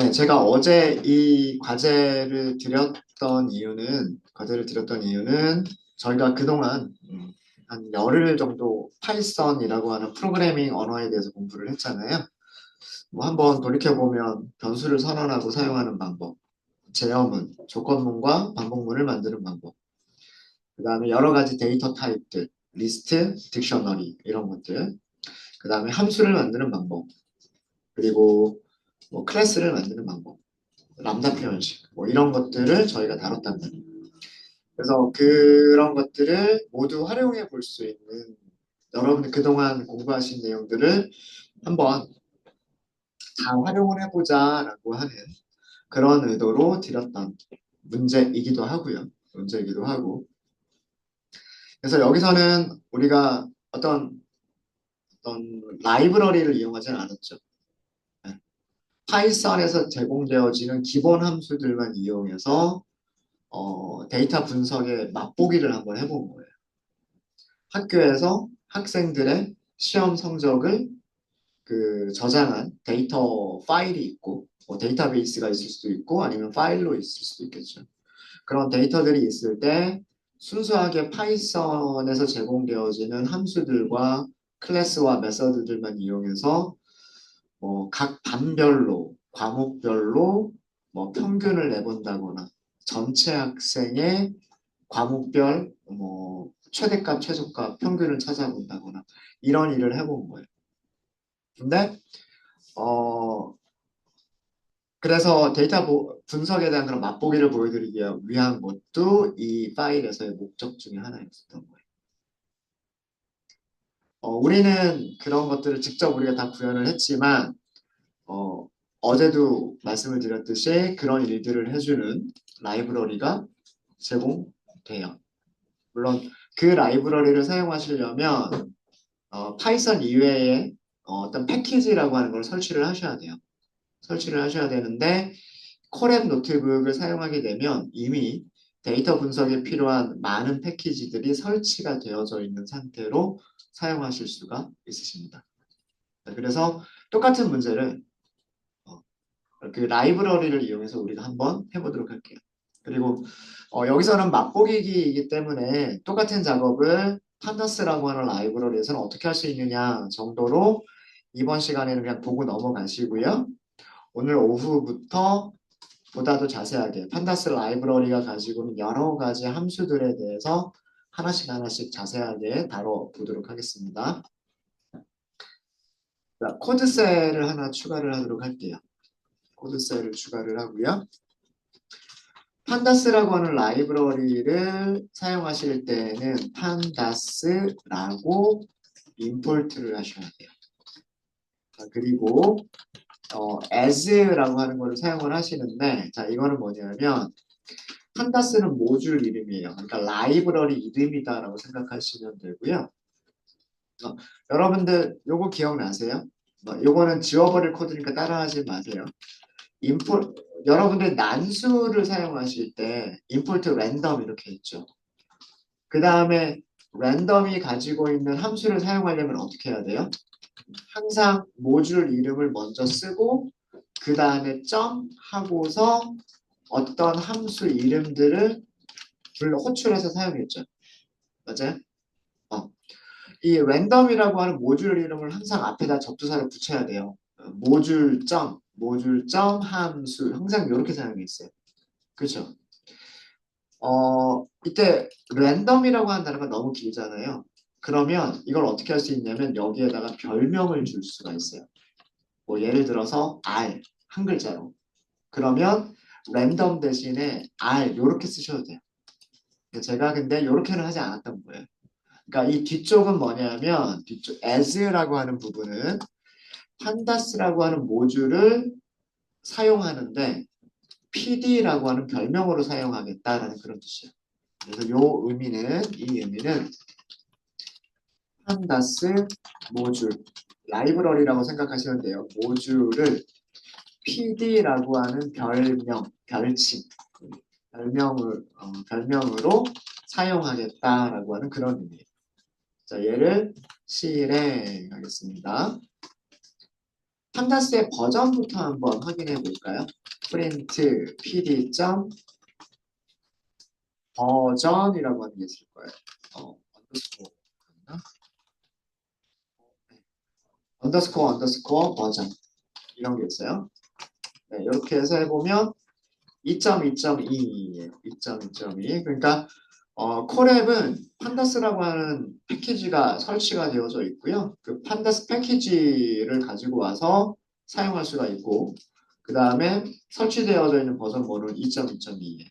네, 제가 어제 이 과제를 드렸던 이유는 저희가 그동안 한 열흘 정도 파이썬이라고 하는 프로그래밍 언어에 대해서 공부를 했잖아요. 뭐 한번 돌이켜보면 변수를 선언하고 사용하는 방법, 제어문, 조건문과 반복문을 만드는 방법, 그 다음에 여러 가지 데이터 타입들, 리스트, 딕셔너리 이런 것들, 그 다음에 함수를 만드는 방법, 그리고 뭐 클래스를 만드는 방법, 람다 표현식 뭐 이런 것들을 저희가 다뤘단 말이에요. 그래서 그런 것들을 모두 활용해 볼 수 있는 여러분이 그동안 공부하신 내용들을 한번 다 활용을 해보자라고 하는 그런 의도로 드렸던 문제이기도 하고요. 문제이기도 하고. 그래서 여기서는 우리가 어떤 라이브러리를 이용하지는 않았죠. 네. 파이썬에서 제공되어지는 기본 함수들만 이용해서 데이터 분석의 맛보기를 한번 해본 거예요. 학교에서 학생들의 시험 성적을 그 저장한 데이터 파일이 있고, 뭐 데이터베이스가 있을 수도 있고, 아니면 파일로 있을 수도 있겠죠. 그런 데이터들이 있을 때 순수하게 파이썬에서 제공되어지는 함수들과 클래스와 메서드들만 이용해서 뭐 각 반별로, 과목별로 뭐 평균을 내본다거나 전체 학생의 과목별 뭐 최대값, 최소값, 평균을 찾아본다거나 이런 일을 해본 거예요. 근데 어 그래서 분석에 대한 그런 맛보기를 보여드리기 위한 것도 이 파일에서의 목적 중에 하나였었던 거예요. 우리는 그런 것들을 직접 우리가 다 구현을 했지만 어, 어제도 말씀을 드렸듯이 그런 일들을 해주는 라이브러리가 제공돼요. 물론 그 라이브러리를 사용하시려면 파이썬 이외에 어떤 패키지라고 하는 걸 설치를 하셔야 돼요. 설치를 하셔야 되는데 콜앱 노트북을 사용하게 되면 이미 데이터 분석에 필요한 많은 패키지들이 설치가 되어져 있는 상태로 사용하실 수가 있으십니다. 네, 그래서 똑같은 문제를 어, 그 라이브러리를 이용해서 우리가 한번 해보도록 할게요. 그리고 여기서는 맛보기이기 때문에 똑같은 작업을 판다스라고 하는 라이브러리에서는 어떻게 할 수 있느냐 정도로 이번 시간에는 그냥 보고 넘어가시고요. 오늘 오후부터 보다 더 자세하게 판다스 라이브러리가 가지고 있는 여러 가지 함수들에 대해서 하나씩 하나씩 자세하게 다뤄보도록 하겠습니다. 자, 코드셀을 하나 추가를 하도록 할게요. 코드셀을 추가를 하고요. 판다스라고 하는 라이브러리를 사용하실 때는 판다스라고 임포트를 하셔야 돼요. 자, 그리고 as라고 하는 거를 사용을 하시는데 자 이거는 뭐냐면 판다스는 모듈 이름이에요. 그러니까 라이브러리 이름이다라고 생각하시면 되고요. 여러분들 요거 기억나세요? 요거는 지워버릴 코드니까 따라하지 마세요. 인포 여러분들 난수를 사용하실 때 임포트 랜덤 이렇게 있죠. 그 다음에 랜덤이 가지고 있는 함수를 사용하려면 어떻게 해야 돼요? 항상 모듈 이름을 먼저 쓰고 그 다음에 점 하고서 어떤 함수 이름들을 호출해서 사용했죠. 맞아요? 어. 이 랜덤이라고 하는 모듈 이름을 항상 앞에다 접두사를 붙여야 돼요. 모듈 점 함수 항상 이렇게 사용했어요. 그렇죠? 이때 랜덤이라고 하는 단어가 너무 길잖아요. 그러면 이걸 어떻게 할 수 있냐면 여기에다가 별명을 줄 수가 있어요. 뭐 예를 들어서 R 한 글자로. 그러면 랜덤 대신에 R 이렇게 쓰셔도 돼요. 제가 근데 이렇게는 하지 않았던 거예요. 그러니까 이 뒤쪽은 뭐냐면 뒤쪽 as라고 하는 부분은 판다스라고 하는 모듈을 사용하는데 PD라고 하는 별명으로 사용하겠다라는 그런 뜻이에요. 그래서 이 의미는 판다스 모듈 라이브러리라고 생각하시면 돼요. 모듈을 PD라고 하는 별칭, 별명으로 사용하겠다라고 하는 그런 의미예요. 자, 얘를 실행하겠습니다. 판다스의 버전부터 한번 확인해 볼까요? 프린트 pd 버전이라고 하는 게 있을 거예요. 언더스코어 언더스코어 버전 이런 게 있어요. 네, 이렇게 해서 해보면 2.2.2예요. 2.2.2. 그러니까 콜앱은 판다스라고 하는 패키지가 설치가 되어져 있고요. 그 판다스 패키지를 가지고 와서 사용할 수가 있고, 그 다음에 설치되어져 있는 버전 번호는 2.2.2예요.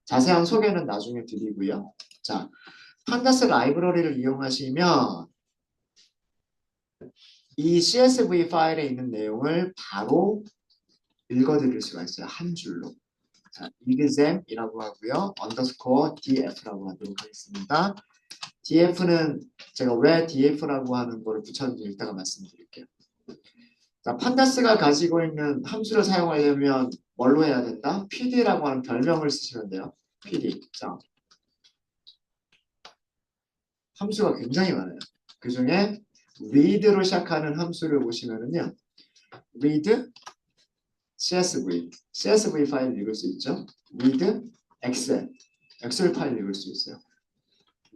자세한 소개는 나중에 드리고요. 자, 판다스 라이브러리를 이용하시면 이 CSV 파일에 있는 내용을 바로 읽어드릴 수가 있어요. 한 줄로. 자, exam이라고 하고요. underscore df라고 하도록 하겠습니다. df는 제가 왜 df라고 하는 거를 붙였는지 이따가 말씀드릴게요. 자, 판다스가 가지고 있는 함수를 사용하려면 뭘로 해야 된다? pd라고 하는 별명을 쓰시면 돼요. pd. 자, 함수가 굉장히 많아요. 그 중에 read로 시작하는 함수를 보시면은요. read CSV 파일 읽을 수 있죠. read 엑셀 파일 읽을 수 있어요.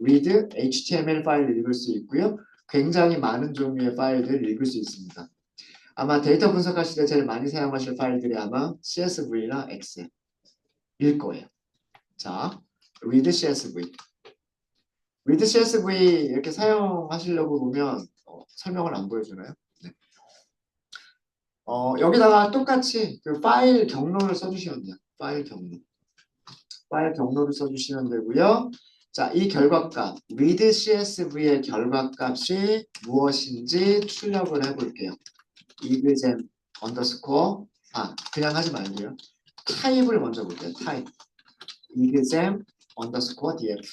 read HTML 파일 읽을 수 있고요. 굉장히 많은 종류의 파일들을 읽을 수 있습니다. 아마 데이터 분석하실 때 제일 많이 사용하실 파일들이 아마 CSV나 엑셀일 거예요. 자, read CSV. read CSV 이렇게 사용하시려고 보면 설명을 안 보여주나요? 네. 여기다가 똑같이 그 파일 경로를 써주시면 돼요. 파일 경로를 써주시면 되고요. 자, 이 결과값, read CSV의 결과값이 무엇인지 출력을 해볼게요. exam underscore, 그냥 하지 말고요. 타입을 먼저 볼게요. 타입. exam underscore df.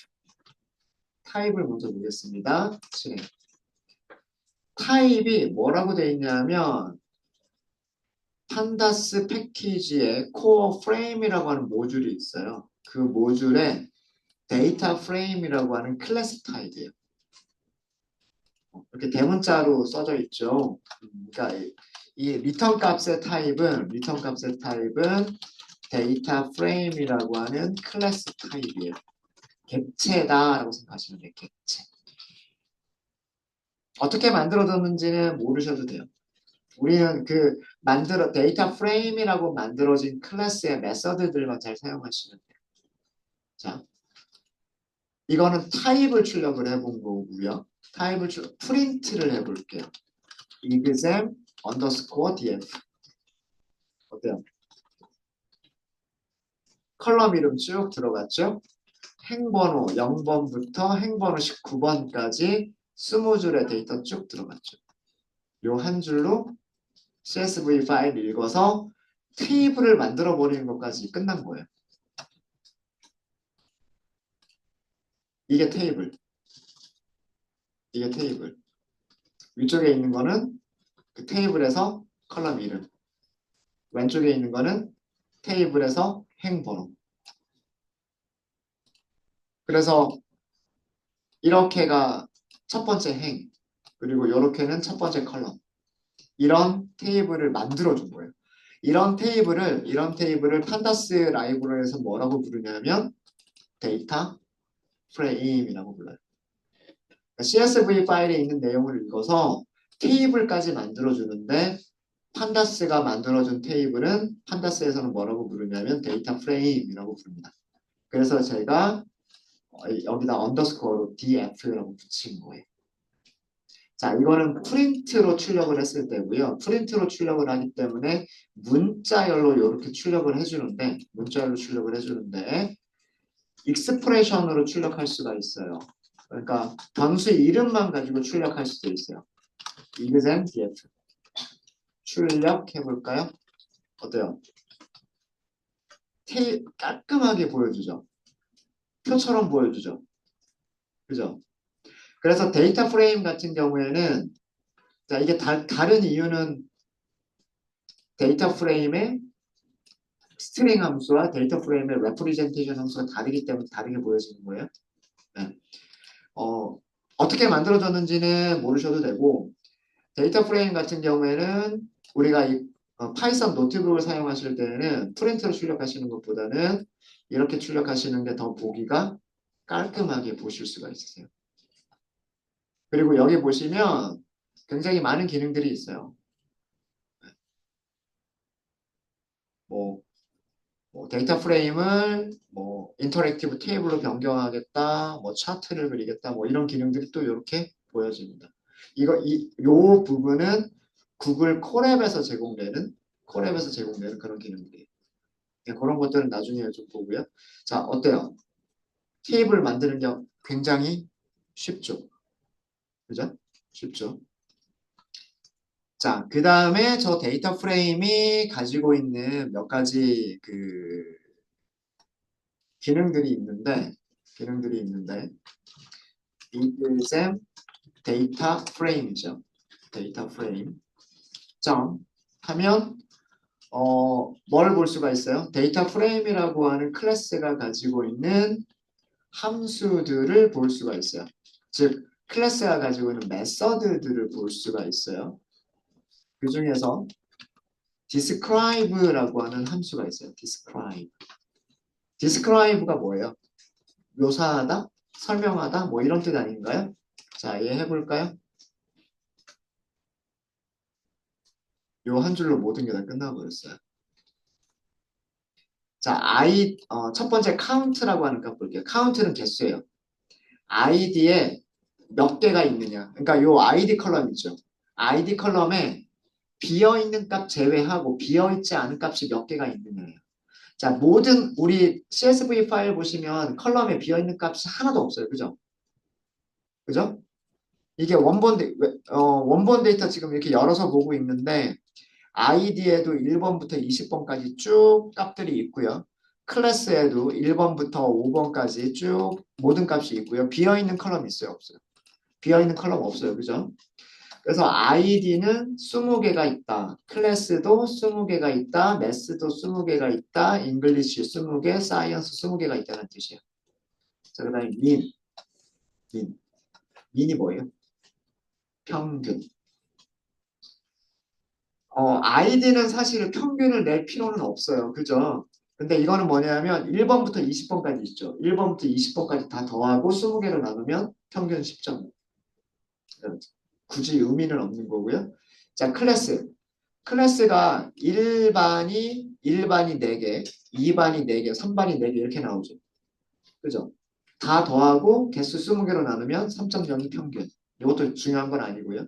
타입을 먼저 보겠습니다. 실행. 타입이 뭐라고 되어 있냐면, 판다스 패키지에 코어 프레임이라고 하는 모듈이 있어요. 그 모듈에 데이터 프레임이라고 하는 클래스 타입이에요. 이렇게 대문자로 써져 있죠. 그러니까 이 리턴 값의 타입은 데이터 프레임이라고 하는 클래스 타입이에요. 객체다라고 생각하시면 돼요. 객체. 어떻게 만들어졌는지는 모르셔도 돼요. 우리는 그 데이터 프레임이라고 만들어진 클래스의 메서드들만 잘 사용하시면 돼요. 자, 이거는 타입을 출력을 해본 거고요. 프린트를 해볼게요. exam underscore df. 어때요? 컬럼 이름 쭉 들어갔죠? 행번호 0번부터 행번호 19번까지 20줄의 데이터 쭉 들어갔죠. 요 한 줄로 CSV 파일 읽어서 테이블을 만들어 버리는 것까지 끝난 거예요. 이게 테이블. 위쪽에 있는 거는 그 테이블에서 컬럼 이름. 왼쪽에 있는 거는 테이블에서 행번호. 그래서 이렇게가 첫 번째 행, 그리고 이렇게는 첫 번째 컬럼. 이런 테이블을 만들어 준 거예요. 이런 테이블을 판다스 라이브러리에서 뭐라고 부르냐면 데이터 프레임이라고 불러요. 그러니까 CSV 파일에 있는 내용을 읽어서 테이블까지 만들어 주는데 판다스가 만들어준 테이블은 판다스에서는 뭐라고 부르냐면 데이터 프레임이라고 부릅니다. 그래서 제가 여기다 언더스코어로 df라고 붙인 거예요. 자, 이거는 프린트로 출력을 했을 때고요. 프린트로 출력을 하기 때문에 문자열로 이렇게 출력을 해주는데 익스프레션으로 출력할 수가 있어요. 그러니까 변수 이름만 가지고 출력할 수도 있어요. exam df 출력해 볼까요? 어때요? 깔끔하게 보여주죠. 표처럼 보여주죠. 그죠? 그래서 데이터 프레임 같은 경우에는 자, 이게 다른 이유는 데이터 프레임의 스트링 함수와 데이터 프레임의 레프리젠테이션 함수가 다르기 때문에 다르게 보여지는 거예요. 네. 어떻게 만들어졌는지는 모르셔도 되고 데이터 프레임 같은 경우에는 우리가 이 파이썬 노트북을 사용하실 때는 프린트로 출력하시는 것보다는 이렇게 출력하시는 게 더 보기가 깔끔하게 보실 수가 있으세요. 그리고 여기 보시면 굉장히 많은 기능들이 있어요. 뭐, 데이터 프레임을 뭐 인터랙티브 테이블로 변경하겠다, 뭐 차트를 그리겠다, 뭐 이런 기능들이 또 이렇게 보여집니다. 요 부분은 구글 콜앱에서 제공되는 그런 기능들이에요. 그런 것들은 나중에 좀 보고요. 자, 어때요? 테이블 만드는 게 굉장히 쉽죠. 그죠? 쉽죠. 자, 그 다음에 저 데이터 프레임이 가지고 있는 몇 가지 기능들이 있는데, 이글샘 데이터 프레임이죠. 데이터 프레임. 점 하면 뭘 볼 수가 있어요? 데이터 프레임이라고 하는 클래스가 가지고 있는 함수들을 볼 수가 있어요. 즉, 클래스가 가지고 있는 메서드들을 볼 수가 있어요. 그 중에서 describe라고 하는 함수가 있어요. describe. describe가 뭐예요? 묘사하다? 설명하다? 뭐 이런 뜻 아닌가요? 자, 이해해 볼까요? 요 한 줄로 모든 게 다 끝나버렸어요. 자, 첫 번째 count라고 하는 값 볼게요. count는 개수예요. id에 몇 개가 있느냐. 그러니까 요 id 컬럼 있죠. id 컬럼에 비어있는 값 제외하고 비어있지 않은 값이 몇 개가 있느냐예요. 자, 모든 우리 CSV 파일 보시면 컬럼에 비어있는 값이 하나도 없어요. 그죠? 그죠? 이게 원본 데이터 지금 이렇게 열어서 보고 있는데 id에도 1번부터 20번까지 쭉 값들이 있고요. 클래스에도 1번부터 5번까지 쭉 모든 값이 있고요. 비어있는 컬럼이 있어요? 없어요? 비어있는 컬럼 없어요. 그죠? 그래서 id는 20개가 있다. 클래스도 20개가 있다. 매스도 20개가 있다. 잉글리시 20개, 사이언스 20개가 있다는 뜻이에요. 자, 그 다음에 민. 민이 뭐예요? 평균. id는 사실 평균을 낼 필요는 없어요. 그죠? 근데 이거는 뭐냐면 1번부터 20번까지 있죠. 1번부터 20번까지 다 더하고 20개로 나누면 평균 10점. 굳이 의미는 없는 거고요. 자, 클래스가 1반이 4개, 2반이 4개, 3반이 4개 이렇게 나오죠. 그죠? 다 더하고 개수 20개로 나누면 3.02 평균. 이것도 중요한 건 아니고요.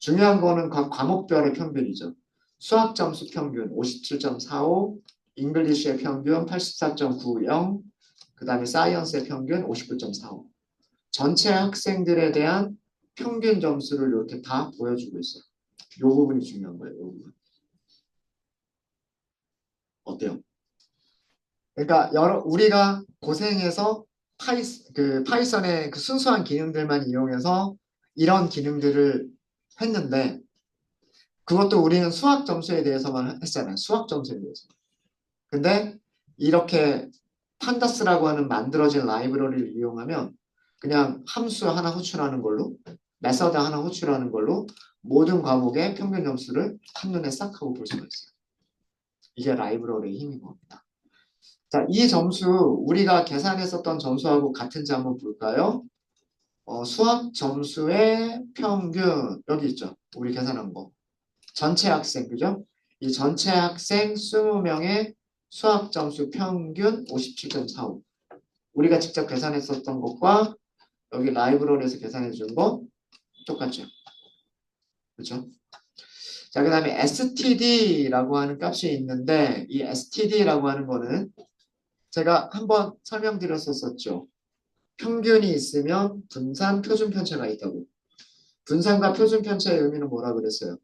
중요한 거는 각 과목별의 평균이죠. 수학 점수 평균 57.45, 잉글리시의 평균 84.90, 그 다음에 사이언스의 평균 59.45. 전체 학생들에 대한 평균 점수를 이렇게 다 보여주고 있어요. 이 부분이 중요한 거예요. 이 부분. 어때요? 그러니까 우리가 고생해서 파이썬의 그 순수한 기능들만 이용해서 이런 기능들을 했는데 그것도 우리는 수학 점수에 대해서만 했잖아요. 수학 점수에 대해서. 근데 이렇게 판다스라고 하는 만들어진 라이브러리를 이용하면 그냥 함수 하나 호출하는 걸로 메서드 하나 호출하는 걸로 모든 과목의 평균 점수를 한눈에 싹 하고 볼 수가 있어요. 이게 라이브러리의 힘인 겁니다. 자, 이 점수 우리가 계산했었던 점수하고 같은지 한번 볼까요? 수학 점수의 평균 여기 있죠. 우리 계산한 거. 전체 학생 그죠? 이 전체 학생 20명의 수학 점수 평균 57.45. 우리가 직접 계산했었던 것과 여기 라이브러리에서 계산해 준 거 똑같죠. 그렇죠? 자, 그 다음에 std라고 하는 값이 있는데 이 std라고 하는 거는 제가 한번 설명드렸었죠. 평균이 있으면 분산, 표준 편차가 있다고. 분산과 표준 편차의 의미는 뭐라 그랬어요?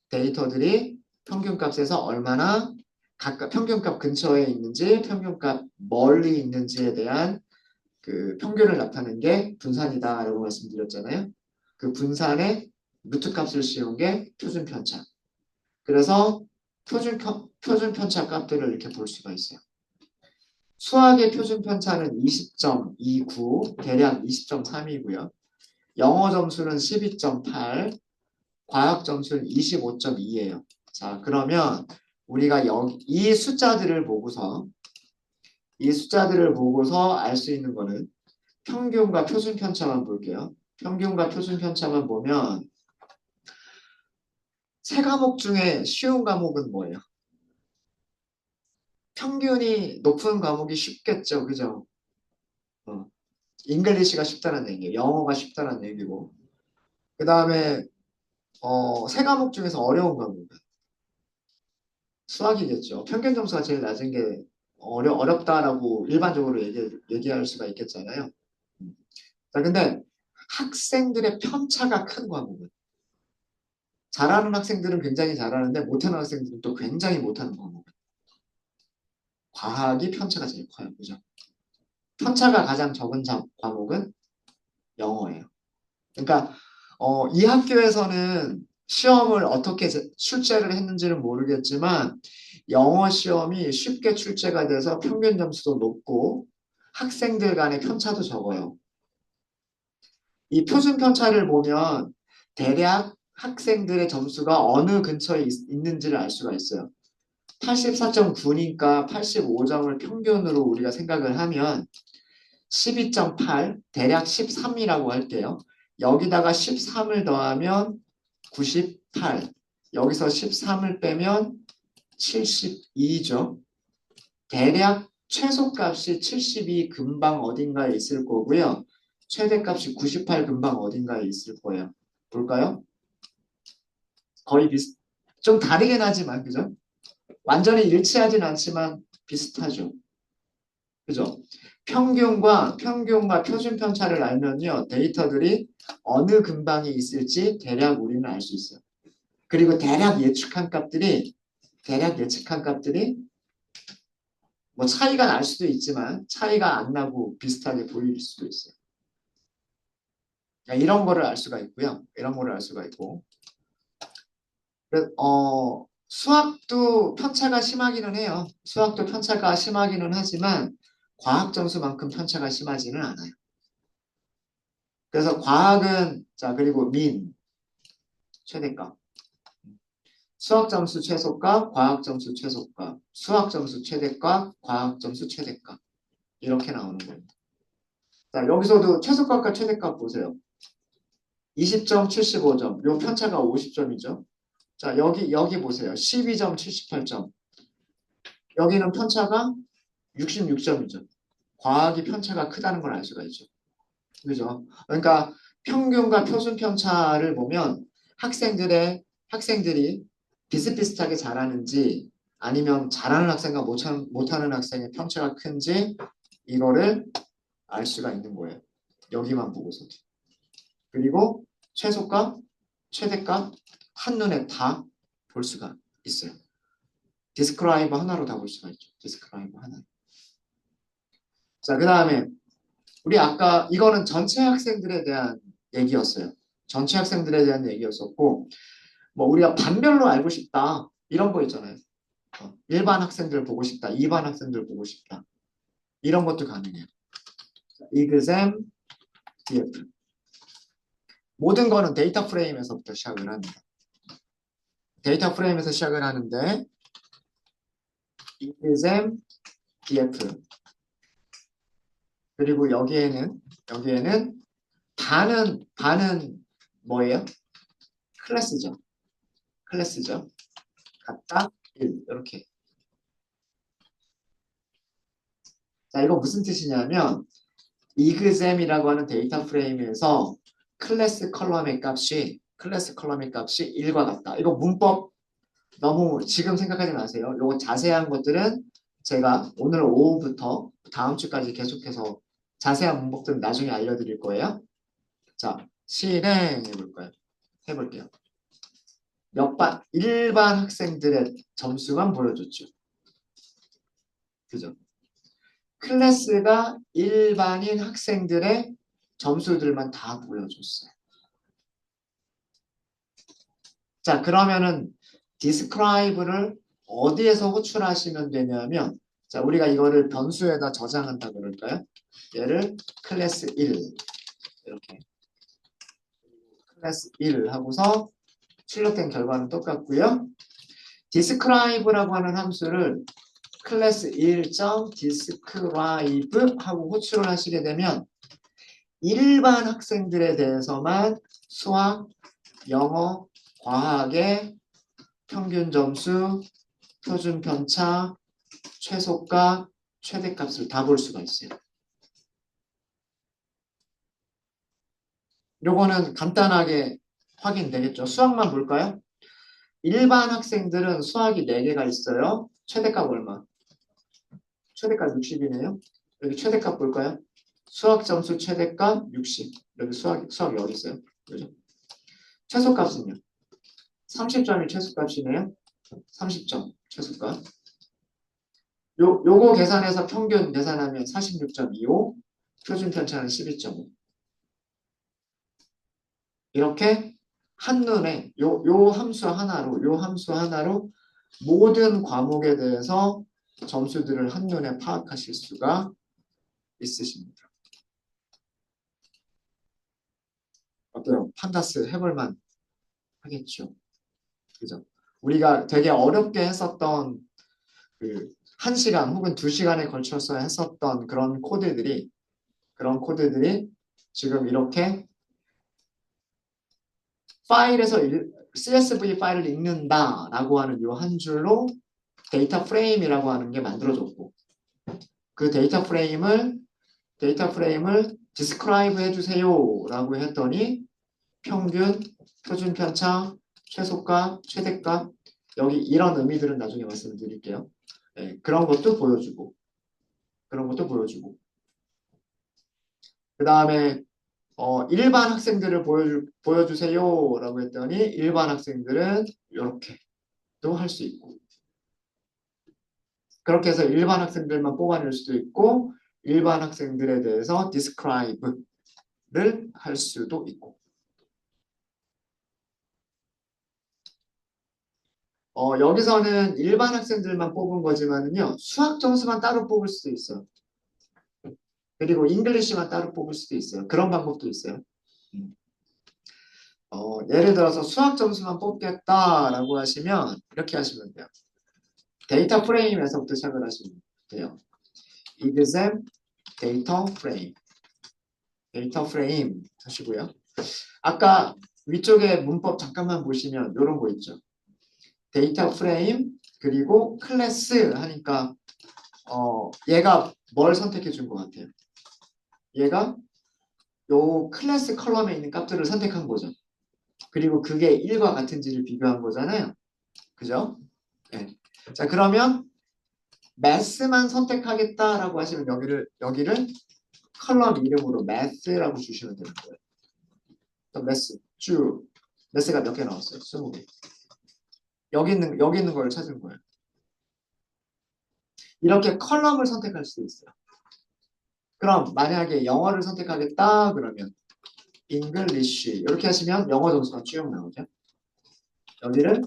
데이터들이 평균값에서 얼마나 각각 평균값 근처에 있는지, 평균값 멀리 있는지에 대한 그 평균을 나타내는 게 분산이다라고 말씀드렸잖아요. 그 분산의 루트값을 씌운 게 표준 편차. 그래서 표준 편차 값들을 이렇게 볼 수가 있어요. 수학의 표준 편차는 20.29, 대략 20.3이고요. 영어 점수는 12.8, 과학 점수는 25.2예요. 자, 그러면 우리가 여기 이 숫자들을 보고서 알 수 있는 거는 평균과 표준 편차만 볼게요. 평균과 표준 편차만 보면 세 과목 중에 쉬운 과목은 뭐예요? 평균이 높은 과목이 쉽겠죠. 그죠? 어, 잉글리시가 쉽다는 얘기예요. 영어가 쉽다는 얘기고. 그 다음에 세 과목 중에서 어려운 과목은 수학이겠죠. 평균 점수가 제일 낮은 게 어렵다라고 일반적으로 얘기할 수가 있겠잖아요. 음. 자, 근데 학생들의 편차가 큰 과목은 잘하는 학생들은 굉장히 잘하는데 못하는 학생들은 또 굉장히 못하는 과목은 과학이 편차가 제일 커요. 그죠? 편차가 가장 적은 과목은 영어예요. 그러니까 이 학교에서는 시험을 어떻게 출제를 했는지는 모르겠지만 영어 시험이 쉽게 출제가 돼서 평균 점수도 높고 학생들 간의 편차도 적어요. 이 표준 편차를 보면 대략 학생들의 점수가 어느 근처에 있는지를 알 수가 있어요. 84.9니까 85점을 평균으로 우리가 생각을 하면 12.8, 대략 13이라고 할게요. 여기다가 13을 더하면 98, 여기서 13을 빼면 72죠. 대략 최소값이 72 금방 어딘가에 있을 거고요. 최대값이 98 금방 어딘가에 있을 거예요. 볼까요? 거의 좀 다르긴 하지만, 그죠? 완전히 일치하진 않지만 비슷하죠. 그죠? 평균과 표준 편차를 알면요. 데이터들이 어느 근방에 있을지 대략 우리는 알 수 있어요. 그리고 대략 예측한 값들이 뭐 차이가 날 수도 있지만 차이가 안 나고 비슷하게 보일 수도 있어요. 그러니까 이런 거를 알 수가 있고요. 이런 거를 알 수가 있고. 수학도 편차가 심하기는 해요. 수학도 편차가 심하기는 하지만 과학 점수만큼 편차가 심하지는 않아요. 그래서 과학은 자 그리고 최대값 수학 점수 최소값 과학 점수 최소값 수학 점수 최대값 과학 점수 최대값 이렇게 나오는 겁니다. 자 여기서도 최소값과 최대값 보세요. 20점 75점 요 편차가 50점이죠. 자 여기 보세요. 12점 78점 여기는 편차가 66점이죠. 과학이 편차가 크다는 걸 알 수가 있죠. 그죠? 그러니까 평균과 표준 편차를 보면 학생들이 비슷비슷하게 잘하는지 아니면 잘하는 학생과 못하는 학생의 편차가 큰지 이거를 알 수가 있는 거예요. 여기만 보고서. 그리고 최소값, 최대값 한눈에 다 볼 수가 있어요. 디스크라이브 하나로 다 볼 수가 있죠. 디스크라이브 하나. 자, 그 다음에 우리 아까 이거는 전체 학생들에 대한 얘기였어요. 전체 학생들에 대한 얘기였었고 뭐 우리가 반별로 알고 싶다 이런 거 있잖아요. 일반 학생들 보고 싶다, 2반 학생들 보고 싶다 이런 것도 가능해요. exam, df 모든 거는 데이터 프레임에서부터 시작을 합니다. 데이터 프레임에서 시작을 하는데 exam, df 그리고 여기에는 반은 뭐예요? 클래스죠. 클래스죠. 같다 1 이렇게. 자 이거 무슨 뜻이냐면 exam이라고 하는 데이터 프레임에서 클래스 컬럼의 값이 1과 같다. 이거 문법 너무 지금 생각하지 마세요. 요거 자세한 것들은 제가 오늘 오후부터 다음 주까지 계속해서 자세한 문법들은 나중에 알려드릴 거예요. 자, 실행해볼까요? 해볼게요. 일반 학생들의 점수만 보여줬죠. 그죠? 클래스가 일반인 학생들의 점수들만 다 보여줬어요. 자, 그러면은 describe를 어디에서 호출하시면 되냐면 자, 우리가 이거를 변수에다 저장한다 그럴까요? 얘를 클래스 1 이렇게 클래스 1 하고서 출력된 결과는 똑같고요. describe라고 하는 함수를 클래스 1.describe 하고 호출을 하시게 되면 일반 학생들에 대해서만 수학, 영어, 과학의 평균 점수, 표준 편차, 최소값, 최대값을 다 볼 수가 있어요. 요거는 간단하게 확인되겠죠. 수학만 볼까요? 일반 학생들은 수학이 4개가 있어요. 최대값 얼마? 최대값 60이네요. 여기 최대값 볼까요? 수학 점수 최대값 60. 여기 수학 여기 있어요. 그죠? 최소값은요? 30점이 최소값이네요. 30점 최소값. 요거 계산해서 평균 계산하면 46.25, 표준 편차는 12.5. 이렇게 한눈에 요 함수 하나로 모든 과목에 대해서 점수들을 한눈에 파악하실 수가 있으십니다. 어때요? 판다스 해볼만 하겠죠. 그죠? 우리가 되게 어렵게 했었던 그 1시간 혹은 2시간에 걸쳐서 했었던 그런 코드들이 지금 이렇게 파일에서 CSV 파일을 읽는다라고 하는 이 한 줄로 데이터 프레임이라고 하는 게 만들어졌고 그 데이터 프레임을 describe 해주세요라고 했더니 평균, 표준 편차, 최소값, 최대값 여기 이런 의미들은 나중에 말씀드릴게요. 네, 그런 것도 보여주고 그 다음에 일반 학생들을 보여주세요라고 했더니 일반 학생들은 이렇게도 할 수 있고 그렇게 해서 일반 학생들만 뽑아낼 수도 있고 일반 학생들에 대해서 describe를 할 수도 있고 여기서는 일반 학생들만 뽑은 거지만은요 수학 점수만 따로 뽑을 수도 있어요. 그리고 잉글리시만 따로 뽑을 수도 있어요. 그런 방법도 있어요. 예를 들어서 수학 점수만 뽑겠다라고 하시면 이렇게 하시면 돼요. 데이터 프레임에서부터 시작을 하시면 돼요. exam 데이터 프레임 하시고요. 아까 위쪽에 문법 잠깐만 보시면 이런 거 있죠. 데이터 프레임 그리고 클래스 하니까 얘가 뭘 선택해 준 것 같아요. 얘가 요 클래스 컬럼에 있는 값들을 선택한 거죠. 그리고 그게 1과 같은지를 비교한 거잖아요. 그죠? 네. 자 그러면 매스만 선택하겠다라고 하시면 여기를 컬럼 이름으로 매스라고 주시면 되는 거예요. 또 매스 쭉 매스가 몇 개 나왔어요? 20개. 여기 있는 걸 찾은 거예요. 이렇게 컬럼을 선택할 수도 있어요. 그럼 만약에 영어를 선택하겠다 그러면 English 이렇게 하시면 영어 점수가 쭉 나오죠. 여기를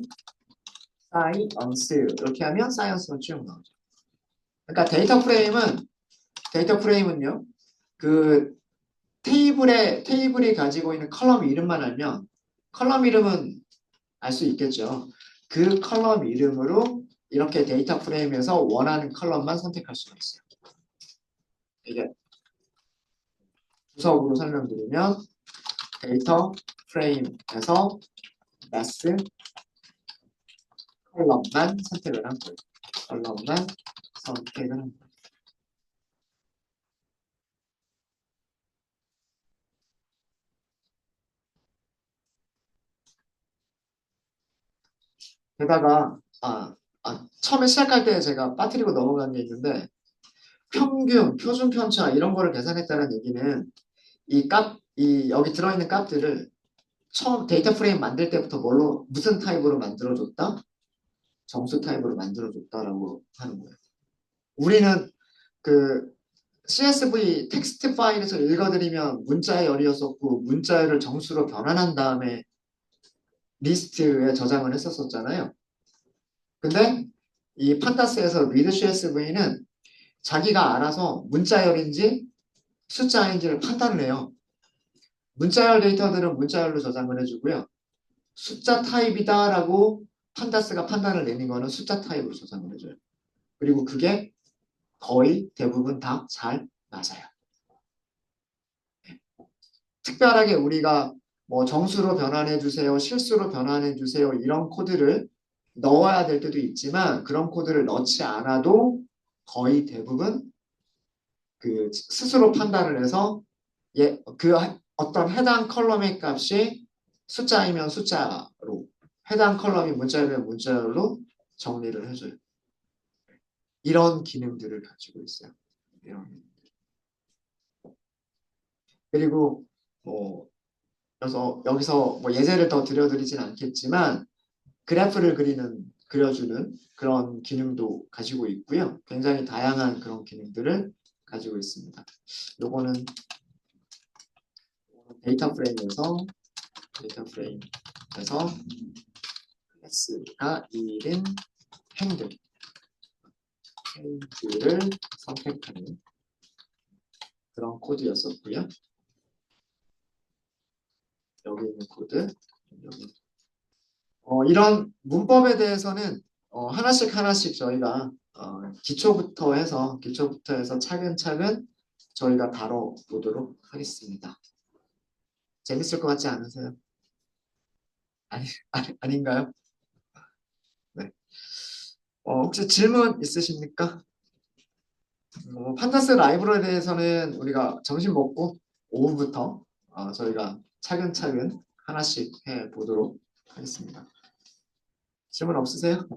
Science 이렇게 하면 Science가 쭉 나오죠. 그러니까 데이터 프레임은요. 그 테이블이 가지고 있는 컬럼 이름만 알면 컬럼 이름은 알 수 있겠죠. 그 컬럼 이름으로 이렇게 데이터 프레임에서 원하는 컬럼만 선택할 수가 있어요. 이게 구석으로 설명드리면 데이터 프레임에서 매스 컬럼만 선택을 한 거예요. 컬럼만 선택을 한 거예요. 게다가 처음에 시작할 때 제가 빠뜨리고 넘어간 게 있는데 평균, 표준 편차 이런 거를 계산했다는 얘기는 여기 들어있는 값들을 처음 데이터 프레임 만들 때부터 무슨 타입으로 만들어줬다? 정수 타입으로 만들어줬다라고 하는 거예요. 우리는 그 CSV 텍스트 파일에서 읽어드리면 문자의 열이었었고 문자열을 정수로 변환한 다음에 리스트에 저장을 했었잖아요. 근데 이 판다스에서 리드 CSV는 자기가 알아서 문자열인지 숫자인지를 판단을 해요. 문자열 데이터들은 문자열로 저장을 해주고요. 숫자 타입이다라고 판다스가 판단을 내는 거는 숫자 타입으로 조사를 해줘요. 그리고 그게 거의 대부분 다 잘 맞아요. 특별하게 우리가 뭐 정수로 변환해 주세요, 실수로 변환해 주세요 이런 코드를 넣어야 될 때도 있지만 그런 코드를 넣지 않아도 거의 대부분 그 스스로 판단을 해서 그 어떤 해당 컬럼의 값이 숫자이면 숫자로 해당 컬럼이 문자이면 문자로 정리를 해줘요. 이런 기능들을 가지고 있어요. 이런. 그리고 뭐 그래서 여기서 뭐 예제를 더 들려드리진 않겠지만 그래프를 그려주는 그런 기능도 가지고 있고요. 굉장히 다양한 그런 기능들을 가지고 있습니다. 요거는 데이터 프레임에서 클래스가 1인 행들을 선택하는 그런 코드였었고요. 여기 있는 코드, 여기. 이런 문법에 대해서는 하나씩 하나씩 저희가 기초부터 해서 차근차근 저희가 다뤄보도록 하겠습니다. 재밌을 것 같지 않으세요? 아닌가요? 네. 혹시 질문 있으십니까? 판다스 라이브러리에 대해서는 우리가 점심 먹고 오후부터 저희가 차근차근 하나씩 해보도록 하겠습니다. 질문 없으세요?